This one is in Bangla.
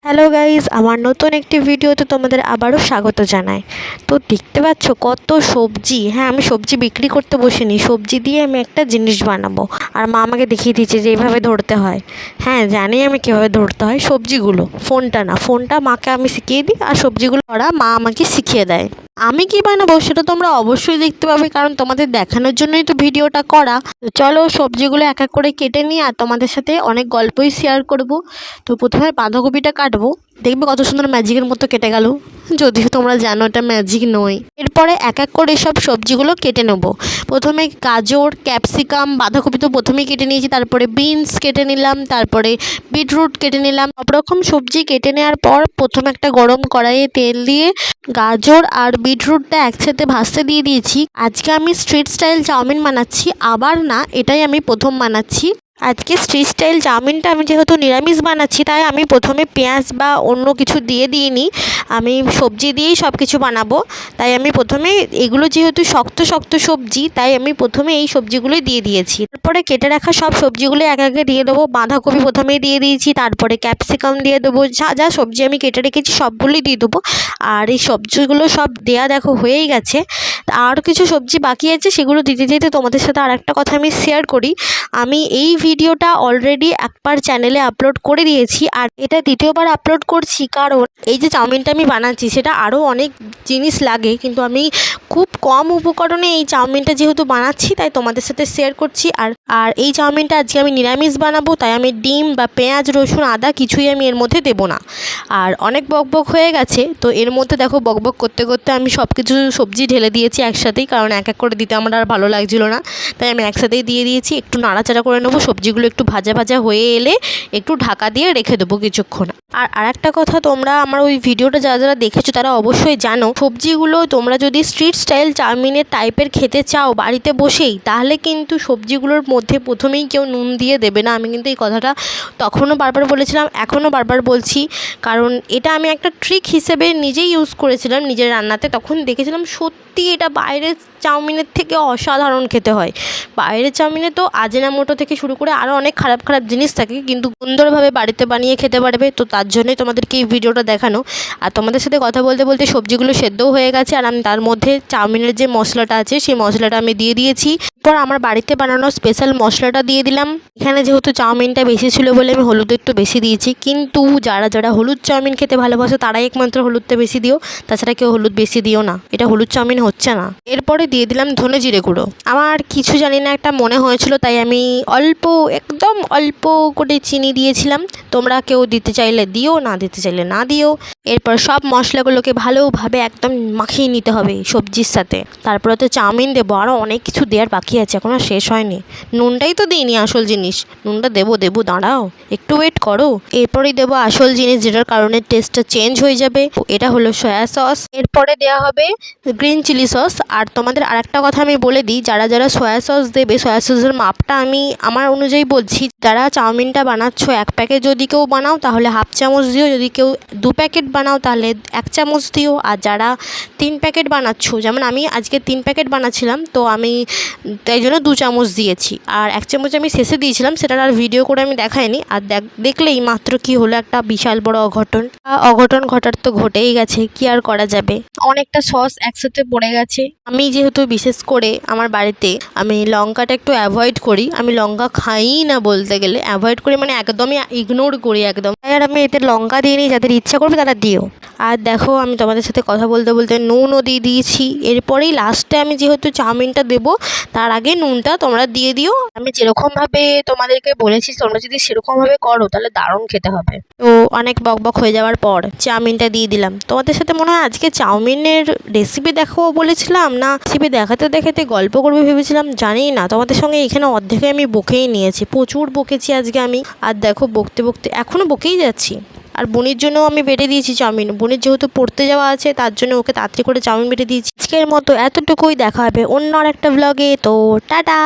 হ্যালো গাইজ, আমার নতুন একটি ভিডিওতে তোমাদের আবারও স্বাগত জানাই। তো দেখতে পাচ্ছ কত সবজি। হ্যাঁ, আমি সবজি বিক্রি করতে বসিনি, সবজি দিয়ে আমি একটা জিনিস বানাবো। আর মা আমাকে দেখিয়ে দিচ্ছে যে এইভাবে ধরতে হয়। হ্যাঁ, জানি আমি কীভাবে ধরতে হয় সবজিগুলো, ফোনটা না, ফোনটা মাকে আমি শিখিয়ে দিই আর সবজিগুলো ওরা মা আমাকে শিখিয়ে দেয়। আমি কি বানাবো সেটা তোমরা অবশ্যই দেখতে পাবে, কারণ তোমাদের দেখানোর জন্যই তো ভিডিওটা করা। তো চলো সবজিগুলো এক এক করে কেটে নিই আর তোমাদের সাথে অনেক গল্পই শেয়ার করব। তো প্রথমে বাঁধাকপিটা কাটবো, দেখবে কত সুন্দর ম্যাজিকের মতো কেটে গেল, যদিও তোমরা জানো এটা ম্যাজিক নয়। এরপরে এক এক করে সব সবজিগুলো কেটে নেব। প্রথমে গাজর, ক্যাপসিকাম, বাঁধাকপি তো প্রথমেই কেটে নিয়েছি, তারপরে বিনস কেটে নিলাম, তারপরে বিটরুট কেটে নিলাম। সব রকম সবজি কেটে নেওয়ার পর প্রথমে একটা গরম কড়াইয়ে তেল দিয়ে গাজর আর বিটরুটটা একসাথে ভাজতে দিয়ে দিয়েছি। আজকে আমি স্ট্রিট স্টাইল চাউমিন বানাচ্ছি, আবার না, এটাই আমি প্রথম বানাচ্ছি। আজকে স্ট্রিট স্টাইল চাউমিনটা আমি যেহেতু নিরামিষ বানাচ্ছি, তাই আমি প্রথমে পেঁয়াজ বা অন্য কিছু দিইনি, আমি সবজি দিয়েই সব কিছু বানাবো। তাই আমি প্রথমে এগুলো যেহেতু শক্ত শক্ত সবজি, তাই আমি প্রথমে এই সবজিগুলোই দিয়ে দিয়েছি। তারপরে কেটে রাখা সব সবজিগুলো এক একে দিয়ে দেবো। বাঁধাকপি প্রথমেই দিয়ে দিয়েছি, তারপরে ক্যাপসিকাম দিয়ে দেবো, যা যা সবজি আমি কেটে রেখেছি সবগুলোই দিয়ে দেবো। আর এই সবজিগুলো সব দেয়া দেখো হয়েই গেছে। আর কিছু সবজি বাকি আছে, সেগুলো দিতে দিতে তোমাদের সাথে আর একটা কথা আমি শেয়ার করি। আমি এই ভিডিওটা অলরেডি একবার চ্যানেলে আপলোড করে দিয়েছি, আর এটা দ্বিতীয়বার আপলোড করছি, কারণ এই যে চাউমিনটা আমি বানাচ্ছি সেটা আরও অনেক জিনিস লাগে, কিন্তু আমি খুব কম উপকরণে এই চাউমিনটা যেহেতু বানাচ্ছি, তাই তোমাদের সাথে শেয়ার করছি। আর এই চাউমিনটা আজকে আমি নিরামিষ বানাবো, তাই আমি ডিম বা পেঁয়াজ, রসুন, আদা কিছুই আমি এর মধ্যে দেবো না। আর অনেক বকবক হয়ে গেছে, তো এর মধ্যে দেখো বকবক করতে করতে আমি সব কিছু সবজি ঢেলে দিয়েছি একসাথেই, কারণ এক এক করে দিতে আমার আর ভালো লাগছিল না, তাই আমি একসাথেই দিয়ে দিয়েছি। একটু নাড়াচাড়া করে নেবো, সবজিগুলো একটু ভাজা ভাজা হয়ে এলে একটু ঢাকা দিয়ে রেখে দেবো কিছুক্ষণ। আর একটা কথা, তোমরা আমার ওই ভিডিওটা যারা যারা দেখেছো তারা অবশ্যই জানো, সবজিগুলো তোমরা যদি স্ট্রিট স্টাইল চাউমিনের টাইপের খেতে চাও বাড়িতে বসেই, তাহলে কিন্তু সবজিগুলোর মধ্যে প্রথমেই কেউ নুন দিয়ে দেবে না। আমি কিন্তু এই কথাটা তখনও বারবার বলেছিলাম, এখনও বারবার বলছি, কারণ এটা আমি একটা ট্রিক হিসেবে নিজেই ইউজ করেছিলাম নিজের রান্নাতে। তখন দেখেছিলাম সত্যি এটা বাইরের চাউমিনের থেকে অসাধারণ খেতে হয়। বাইরের চাউমিনে তো আজিনামোটো থেকে শুরু করে আরও অনেক খারাপ খারাপ জিনিস থাকে, কিন্তু সুন্দরভাবে বাড়িতে বানিয়ে খেতে পারবে। তো তার জন্যই তোমাদেরকে এই ভিডিওটা দেখানো। আর তোমাদের সাথে কথা বলতে বলতে সবজিগুলো সেদ্ধও হয়ে গেছে, আর আমি তার মধ্যে চাউমিনের যে মশলাটা আছে সেই মশলাটা আমি দিয়ে দিয়েছি। এরপর আমার বাড়িতে বানানো স্পেশাল মশলাটা দিয়ে দিলাম। এখানে যেহেতু চাউমিনটা বেশি ছিল বলে আমি হলুদ একটু বেশি দিয়েছি, কিন্তু যারা যারা হলুদ চাউমিন খেতে ভালোবাসে তারাই একমাত্র হলুদটা বেশি দিও, তাছাড়া কেউ হলুদ বেশি দিও না, এটা হলুদ চাউমিন হচ্ছে না। এরপরে দিয়ে দিলাম ধনে জিরে গুঁড়ো। আমার কিছু জানি না একটা মনে হয়েছিল, তাই আমি অল্প, একদম অল্প করে চিনি দিয়েছিলাম। তোমরা কেউ দিতে চাইলে দিও, না দিতে চাইলে না দিও। এরপর সব মশলাগুলোকে ভালোভাবে একদম মাখিয়ে নিতে হবে সবজির সাথে। তারপরে তো চাউমিন দেবো, আরও অনেক কিছু দেওয়ার বাকি আছে, এখনও শেষ হয়নি। নুনটাই তো দিইনি আসল জিনিস, নুনটা দেবো, দাঁড়াও একটু ওয়েট করো। এরপরেই দেবো আসল জিনিস, যেটার কারণে টেস্টটা চেঞ্জ হয়ে যাবে, এটা হলো সয়া সস। এরপরে দেওয়া হবে গ্রিন চিলি সস। আর তোমাদের আরেকটা কথা আমি বলে দিই, যারা যারা সয়া সস দেবে, সয়া সসের মাপটা আমি আমার অনুযায়ী বলছি। যারা চাউমিনটা বানাচ্ছ 1 প্যাকেট যদি কেউ বানাও তাহলে হাফ চামচ দিও, যদি কেউ 2 প্যাকেট বানাও তাহলে 1 চামচ দিও। আর যারা 3 প্যাকেট বানাচ্ছ, যেমন আমি আজকে 3 প্যাকেট বানাচ্ছিলাম, তো আমি তাই জন্য 2 চামচ দিয়েছি, আর 1 চামচ আমি শেষে দিয়েছিলাম, সেটার আর ভিডিও করে আমি দেখাইনি। আর দেখলেই মাত্র কি হলো, একটা বিশাল বড় অঘটন ঘটার তো ঘটেই গেছে, কি আর করা যাবে। অনেকটা সস একসাথে পড়ে গেছে। আমি যেহেতু বিশেষ করে আমার বাড়িতে আমি লঙ্কাটা একটু অ্যাভয়েড করি, আমি লঙ্কা খাই না বলতে গেলে, অ্যাভয়েড করি মানে একদমই ইগনোর করি একদম। আর আমি এতে লঙ্কা দিয়ে নিই, যাদের ইচ্ছা করবে তারা দিও। আর দেখো আমি তোমাদের সাথে কথা বলতে বলতে নুনও দিয়ে দিয়েছি। এরপরেই লাস্টে আমি যেহেতু চাউমিনটা দেবো, তার আগে নুনটা তোমরা দিয়ে দিও। আমি যেরকমভাবে তোমাদেরকে বলেছি তোমরা যদি সেরকমভাবে করো তাহলে দারুণ খেতে হবে। তো অনেক বকবক হয়ে যাওয়ার পর চাউমিনটা দিয়ে দিলাম। তোমাদের সাথে মনে হয় আজকে চাউমিনের রেসিপি দেখাবো বলেছিলাম, না রেসিপি দেখাতে দেখাতে গল্প করবো ভেবেছিলাম, জানি না। তোমাদের সঙ্গে এখানে অর্ধেকে আমি বকেই নিয়েছি, প্রচুর বকেছি আজকে আমি। আর দেখো বকতে বকতে এখনও বকেই যাচ্ছি। আর বোনের জন্য আমি বেটে দিয়েছি চাউমিন, বোনের যেহেতু পড়তে যাওয়া আছে তার জন্য ওকে তাড়াতাড়ি করে চাউমিন বেটে দিয়েছি। আজকের মতো এতটুকুই, দেখা হবে অন্য আর একটা ব্লগে। তো টাটা।